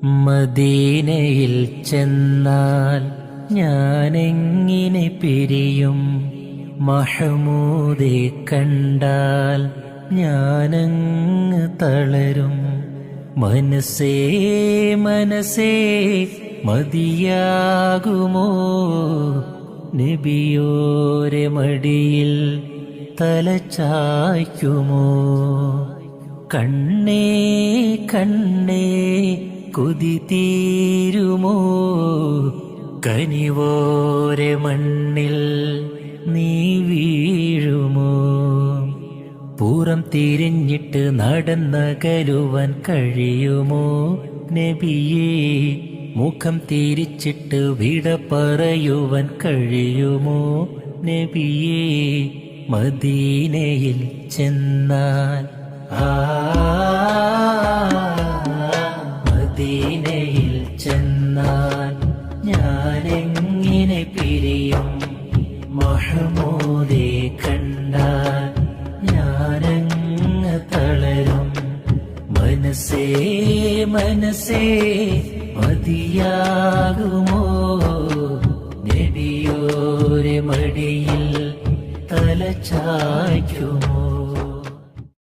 മദീനയിൽ ചെന്നാൽ ഞാനെങ്ങിനെ പിരിയും, മഹമൂദെ കണ്ടാൽ ഞാനങ്ങ് തളരും. മനസ്സേ മനസ്സേ മതിയാകുമോ, നബിയോരെ മടിയിൽ തലചായ്ക്കുമോ. കണ്ണേ കണ്ണേ കൊതി തീരുമോ, കനിവോരെ മണ്ണിൽ നീ വീഴുമോ. പൂരം തിരിഞ്ഞിട്ട് നടന്നകലുവാൻ കഴിയുമോ നബിയേ, മുഖം തിരിച്ചിട്ട് വിട പറയുവാൻ കഴിയുമോ നബിയേ. മദീനയിൽ ചെന്നാൽ മദീനയിൽ ചെന്നാൽ ഞാനെങ്ങിനെ പിരിയും, മഹമൂദെ കണ്ടാൽ ഞാനങ്ങ് തളരും. മനസ്സേ മനസ്സേ മതിയാകുമോ, നബിയോരെ മടിയിൽ തലചായ്ക്കും.